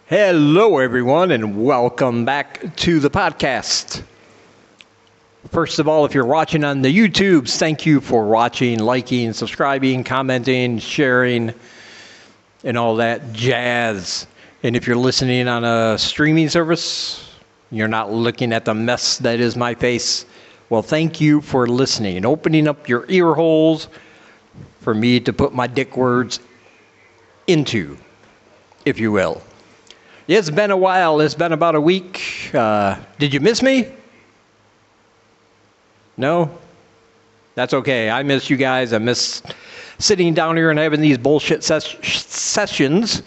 Hello, everyone, and welcome back to the podcast. First of all, if you're watching on the YouTubes, thank you for watching, liking, subscribing, commenting, sharing, and all that jazz. And if you're listening on a streaming service, you're not looking at the mess that is my face. Well, thank you for listening and opening up your ear holes for me to put my dick words into, if you will. It's been a while. It's been about a week. Did you miss me? No? That's okay. I miss you guys. I miss sitting down here and having these bullshit sessions.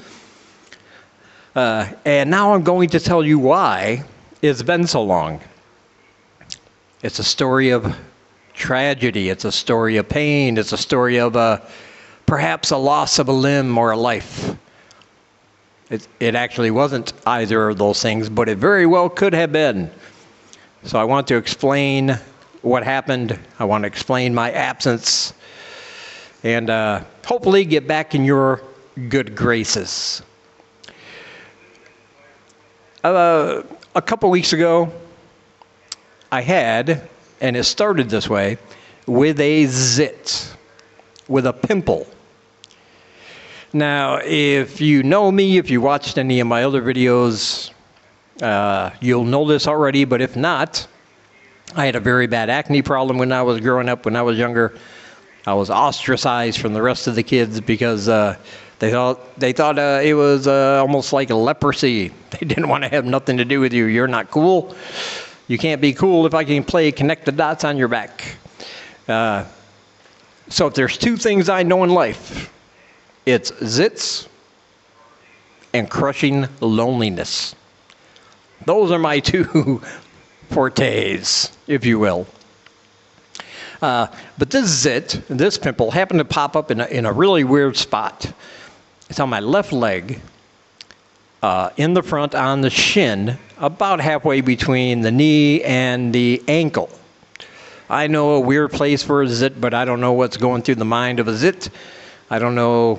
And now I'm going to tell you why it's been so long. It's a story of tragedy. It's a story of pain. It's a story of perhaps a loss of a limb or a life. It actually wasn't either of those things, but it very well could have been. So I want to explain what happened. I want to explain my absence and hopefully get back in your good graces. A couple weeks ago, I had, and it started this way, with a zit, with a pimple. Now, if you know me, if you watched any of my other videos, you'll know this already, but if not, I had a very bad acne problem when I was growing up, when I was younger. I was ostracized from the rest of the kids because they thought it was almost like a leprosy. They didn't want to have nothing to do with you. You're not cool. You can't be cool if I can connect the dots on your back. So if there's two things I know in life, it's zits and crushing loneliness. Those are my two fortes, if you will. But this zit, this pimple, happened to pop up in a really weird spot. It's on my left leg, in the front on the shin, about halfway between the knee and the ankle. I know a weird place for a zit, but I don't know what's going through the mind of a zit. I don't know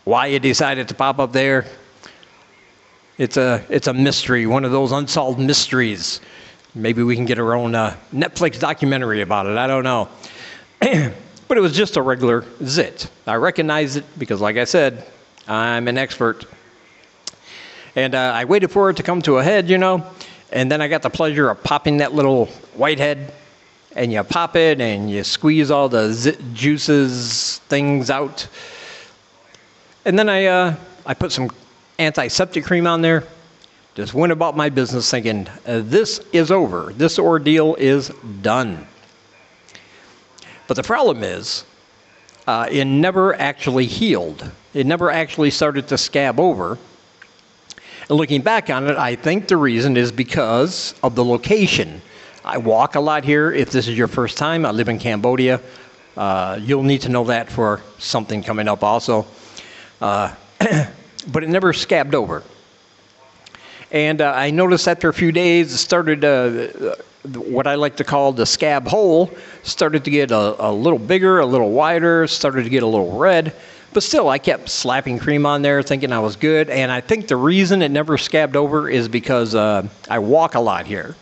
why you decided to pop up there. It's a mystery, one of those unsolved mysteries. Maybe we can get our own Netflix documentary about it. I don't know. But it was just a regular zit. I recognized it because, like I said, I'm an expert. And I waited for it to come to a head, and then I got the pleasure of popping that little white head. And you pop it and you squeeze all the zit juices, things out. And then I put some antiseptic cream on there. Just went about my business thinking, this is over. This ordeal is done. But the problem is, it never actually healed. It never actually started to scab over. And looking back on it, I think the reason is because of the location. I walk a lot here. If this is your first time, I live in Cambodia. You'll need to know that for something coming up also. But it never scabbed over. And I noticed after a few days, it started, what I like to call the scab hole, started to get a little bigger, a little wider, started to get a little red. But still, I kept slapping cream on there, thinking I was good. And I think the reason it never scabbed over is because I walk a lot here.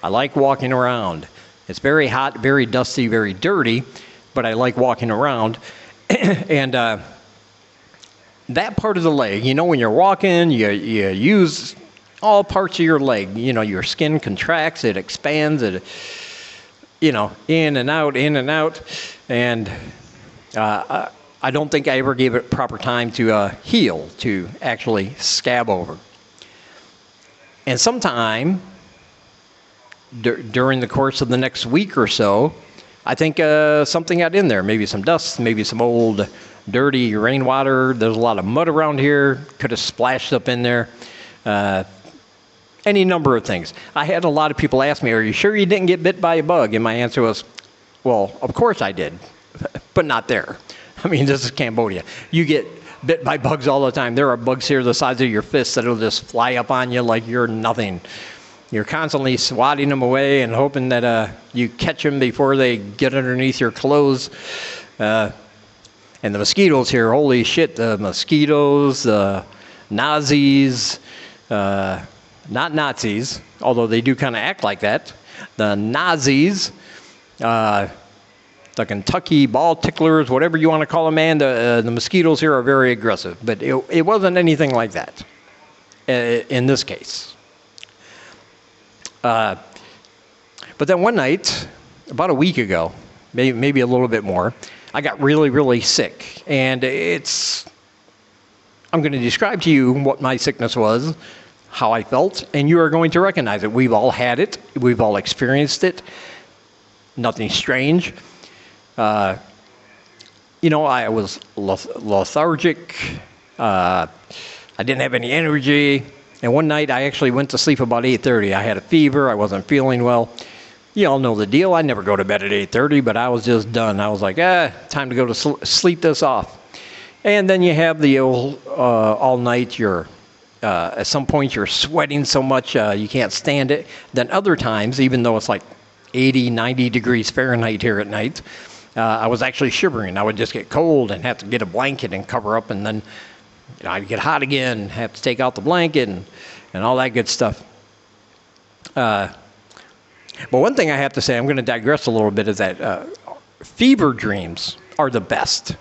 I like walking around. It's very hot, very dusty, very dirty, but I like walking around. And that part of the leg, when you're walking, you use all parts of your leg. Your skin contracts, it expands, it, in and out, in and out. And I don't think I ever gave it proper time to heal, to actually scab over. And sometime during the course of the next week or so, I think something got in there. Maybe some dust, maybe some old dirty rainwater. There's a lot of mud around here. Could have splashed up in there. Any number of things. I had a lot of people ask me, are you sure you didn't get bit by a bug? And my answer was, well, of course I did, but not there. I mean, this is Cambodia. You get bit by bugs all the time. There are bugs here the size of your fist that'll just fly up on you like you're nothing. You're constantly swatting them away and hoping that you catch them before they get underneath your clothes. And the mosquitoes here, holy shit, the mosquitoes, Nazis, not Nazis, although they do kind of act like that. The Nazis, the Kentucky ball ticklers, whatever you want to call them, man. The mosquitoes here are very aggressive, but it wasn't anything like that in this case. But then one night, about a week ago, maybe a little bit more, I got really, really sick. And I'm going to describe to you what my sickness was, how I felt, and you are going to recognize it. We've all had it. We've all experienced it. Nothing strange. I was lethargic. I didn't have any energy. And one night I actually went to sleep about 8:30. I had a fever. I wasn't feeling well. You all know the deal. I never go to bed at 8:30, but I was just done. I was like, time to go to sleep this off. And then you have the all night, at some point you're sweating so much you can't stand it. Then other times, even though it's like 80, 90 degrees Fahrenheit here at night, I was actually shivering. I would just get cold and have to get a blanket and cover up, and then I'd get hot again, have to take out the blanket and all that good stuff. But one thing I have to say, I'm going to digress a little bit, is that fever dreams are the best.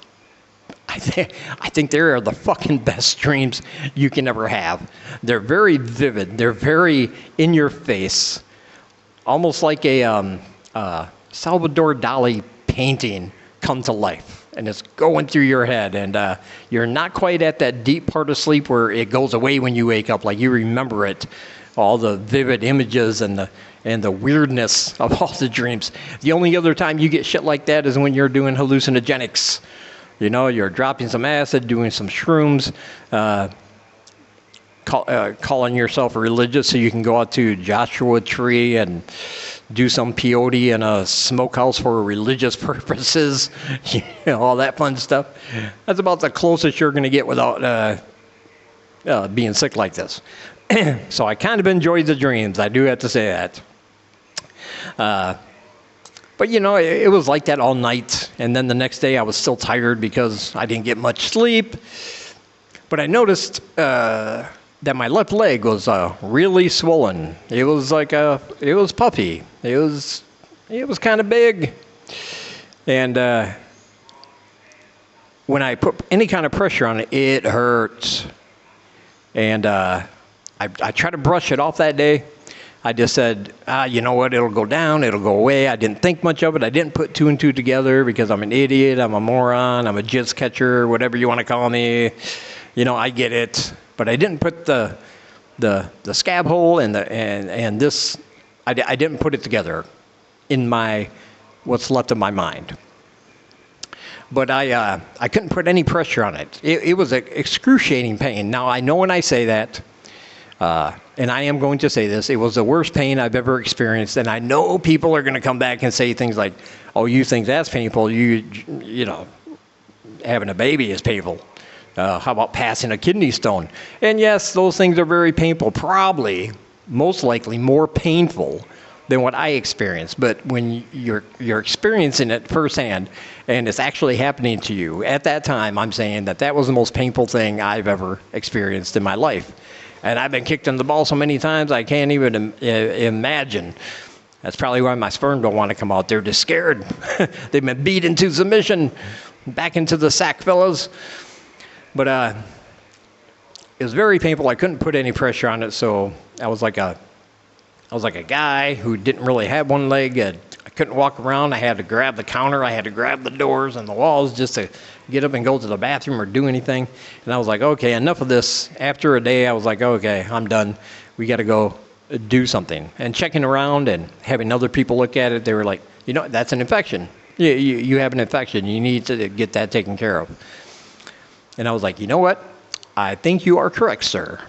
I think they are the fucking best dreams you can ever have. They're very vivid. They're very in your face, almost like a Salvador Dali painting come to life, and it's going through your head, and you're not quite at that deep part of sleep where it goes away when you wake up, like you remember it, all the vivid images and the weirdness of all the dreams. The only other time you get shit like that is when you're doing hallucinogenics. You're dropping some acid, doing some shrooms, calling yourself religious so you can go out to Joshua Tree and do some peyote in a smokehouse for religious purposes, all that fun stuff. That's about the closest you're going to get without being sick like this. So I kind of enjoyed the dreams. I do have to say that. But it was like that all night, and then the next day I was still tired because I didn't get much sleep. But I noticed that my left leg was really swollen. It was it was puffy. It was kind of big. And when I put any kind of pressure on it, it hurt. And I tried to brush it off that day. I just said, you know what, it'll go down, it'll go away. I didn't think much of it. I didn't put two and two together because I'm an idiot, I'm a moron, I'm a jizz catcher, whatever you want to call me. I get it. But I didn't put the scab hole and this, I didn't put it together in what's left of my mind. But I couldn't put any pressure on it. It was an excruciating pain. Now, I know when I say that, and I am going to say this, it was the worst pain I've ever experienced, and I know people are going to come back and say things like, oh, you think that's painful, having a baby is painful. How about passing a kidney stone? And yes, those things are very painful, probably, most likely, more painful than what I experienced. But when you're experiencing it firsthand, and it's actually happening to you, at that time, I'm saying that was the most painful thing I've ever experienced in my life. And I've been kicked in the ball so many times, I can't even imagine. That's probably why my sperm don't want to come out. They're just scared. They've been beat into submission. Back into the sack, fellas. But it was very painful. I couldn't put any pressure on it, so I was like a guy who didn't really have one leg. I couldn't walk around. I had to grab the counter. I had to grab the doors and the walls just to get up and go to the bathroom or do anything. And I was like, okay, enough of this. After a day, I was like, okay, I'm done. We got to go do something. And checking around and having other people look at it, they were like, that's an infection. You have an infection. You need to get that taken care of. And I was like, you know what? I think you are correct, sir.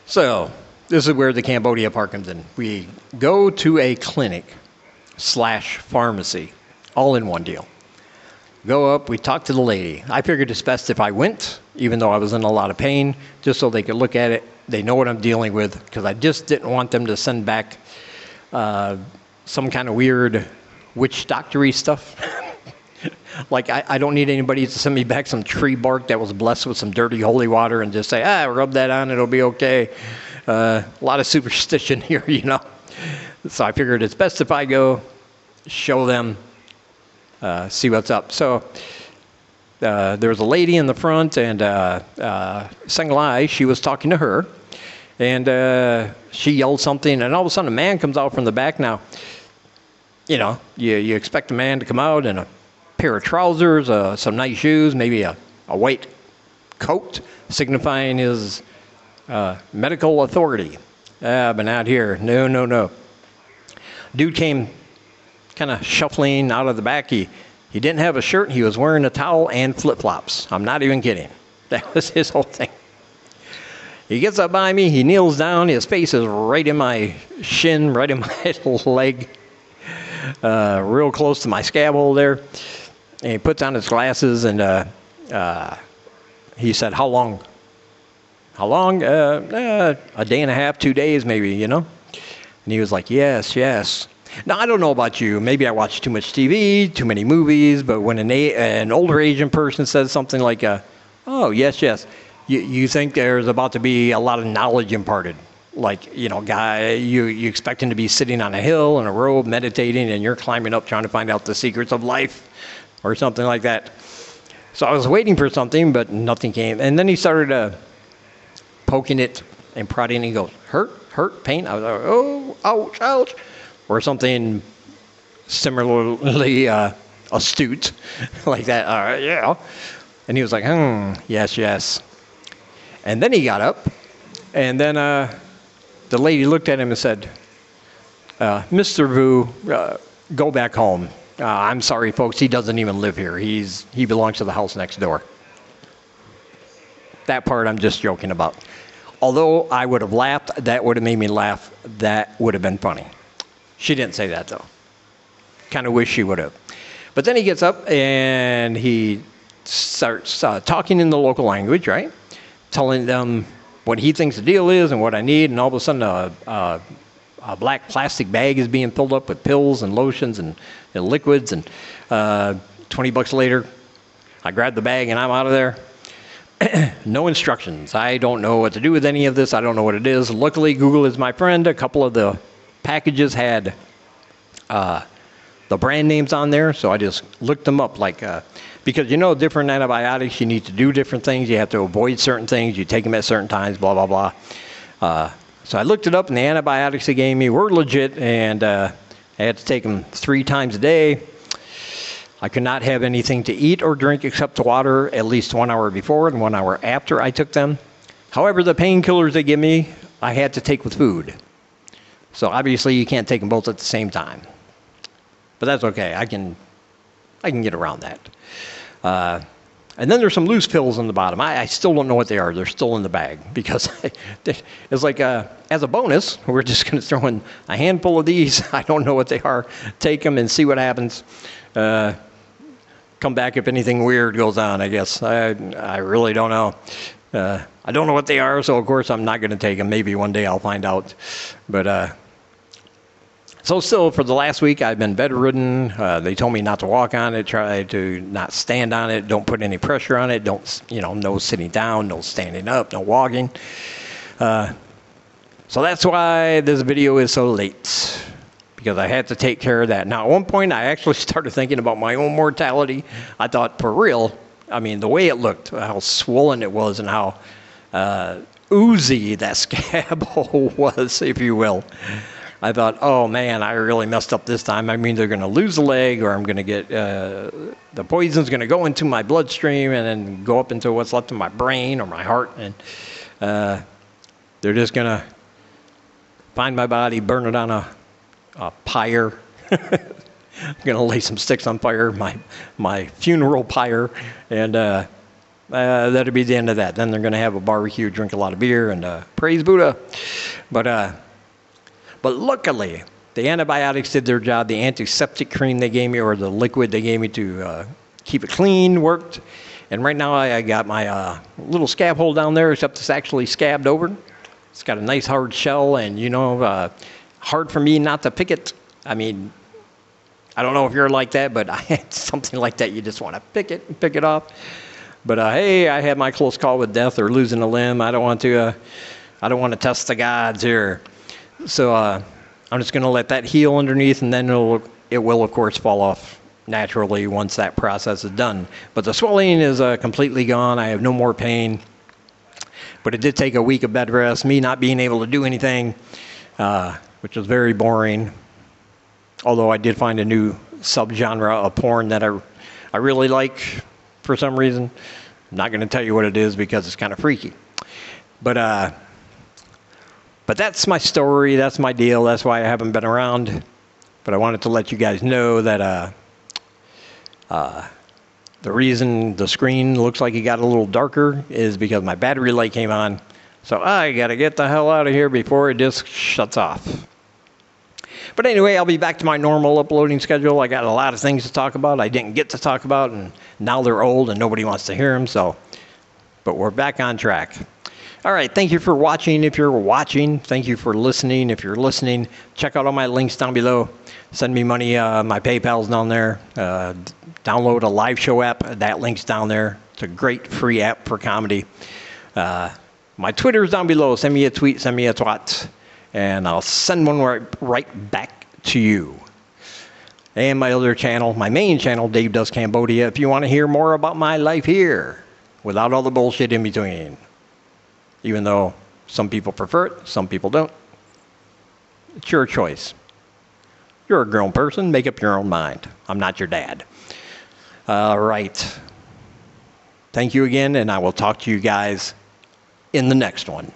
So this is where the Cambodia part comes in. We go to a clinic/pharmacy, all in one deal. Go up, we talk to the lady. I figured it's best if I went, even though I was in a lot of pain, just so they could look at it. They know what I'm dealing with, because I just didn't want them to send back some kind of weird witch doctory stuff. Like, I don't need anybody to send me back some tree bark that was blessed with some dirty holy water and just say, rub that on, it'll be okay. A lot of superstition here, you know. So I figured it's best if I go show them, see what's up. So there was a lady in the front, and Single Eye, she was talking to her, and she yelled something, and all of a sudden a man comes out from the back. Now, you know, you expect a man to come out in a pair of trousers, some nice shoes, maybe a white coat signifying his medical authority. But not here. No. Dude came kind of shuffling out of the back. He didn't have a shirt. He was wearing a towel and flip-flops. I'm not even kidding. That was his whole thing. He gets up by me. He kneels down. His face is right in my shin, right in my leg, real close to my scab hole there. And he puts on his glasses, and he said, "How long?" "How long?" A day and a half, 2 days maybe, you know? And he was like, yes. Now, I don't know about you. Maybe I watch too much TV, too many movies, but when an older Asian person says something like, oh, yes, you think there's about to be a lot of knowledge imparted. Like, you know, you expect him to be sitting on a hill in a robe meditating, and you're climbing up trying to find out the secrets of life or something like that. So I was waiting for something, but nothing came. And then he started poking it and prodding, and he goes, hurt, pain. I was like, oh, ouch, or something similarly astute like that. Yeah. And he was like, yes. And then he got up, and then the lady looked at him and said, Mr. Vu, go back home. I'm sorry, folks, he doesn't even live here. He belongs to the house next door. That part I'm just joking about. Although I would have laughed, that would have made me laugh. That would have been funny. She didn't say that, though. Kind of wish she would have. But then he gets up and he starts talking in the local language, right? Telling them what he thinks the deal is and what I need. And all of a sudden, a black plastic bag is being filled up with pills and lotions and liquids. And $20 later, I grab the bag and I'm out of there. No instructions. I don't know what to do with any of this. I don't know what it is. Luckily, Google is my friend. A couple of the packages had the brand names on there, so I just looked them up. Because different antibiotics, you need to do different things. You have to avoid certain things. You take them at certain times, blah, blah, blah. So I looked it up, and the antibiotics they gave me were legit, and I had to take them 3 times a day. I could not have anything to eat or drink except water at least 1 hour before and 1 hour after I took them. However, the painkillers they give me, I had to take with food. So obviously you can't take them both at the same time. But that's okay. I can get around that. And then there's some loose pills on the bottom. I still don't know what they are. They're still in the bag because it's like as a bonus, we're just going to throw in a handful of these. I don't know what they are. Take them and see what happens. Come back if anything weird goes on, I guess. I really don't know. I don't know what they are, so of course I'm not going to take them. Maybe one day I'll find out. But so still, for the last week, I've been bedridden. They told me not to walk on it, try to not stand on it, don't put any pressure on it, don't, no sitting down, no standing up, no walking. So that's why this video is so late, because I had to take care of that. Now, at one point, I actually started thinking about my own mortality. I thought, for real, I mean, the way it looked, how swollen it was, and how oozy that scab hole was, if you will. I thought, oh man, I really messed up this time. I mean, they're going to lose a leg, or I'm going to get, the poison's going to go into my bloodstream and then go up into what's left of my brain or my heart. And they're just going to find my body, burn it on a pyre. I'm going to lay some sticks on fire, my funeral pyre, and that'll be the end of that. Then they're going to have a barbecue, drink a lot of beer, and praise Buddha. But luckily, the antibiotics did their job. The antiseptic cream they gave me, or the liquid they gave me to keep it clean, worked. And right now I got my little scab hole down there, except it's actually scabbed over. It's got a nice hard shell, and hard for me not to pick it. I mean, I don't know if you're like that, but I had something like that. You just want to pick it off. But hey, I had my close call with death or losing a limb. I don't want to test the gods here. So I'm just going to let that heal underneath, and then it will, of course, fall off naturally once that process is done. But the swelling is completely gone. I have no more pain. But it did take a week of bed rest, me not being able to do anything, which was very boring. Although I did find a new subgenre of porn that I really like for some reason. I'm not going to tell you what it is because it's kind of freaky. But that's my story. That's my deal. That's why I haven't been around. But I wanted to let you guys know that the reason the screen looks like it got a little darker is because my battery light came on. So I got to get the hell out of here before it just shuts off. But anyway, I'll be back to my normal uploading schedule. I got a lot of things to talk about I didn't get to talk about, and now they're old and nobody wants to hear them. But we're back on track. All right, thank you for watching if you're watching. Thank you for listening if you're listening. Check out all my links down below. Send me money. My PayPal's down there. Download a live show app. That link's down there. It's a great free app for comedy. My Twitter's down below. Send me a tweet. Send me a twat. And I'll send one right back to you. And my other channel, my main channel, Dave Does Cambodia, if you want to hear more about my life here, without all the bullshit in between. Even though some people prefer it, some people don't. It's your choice. You're a grown person, make up your own mind. I'm not your dad. All right. Thank you again, and I will talk to you guys in the next one.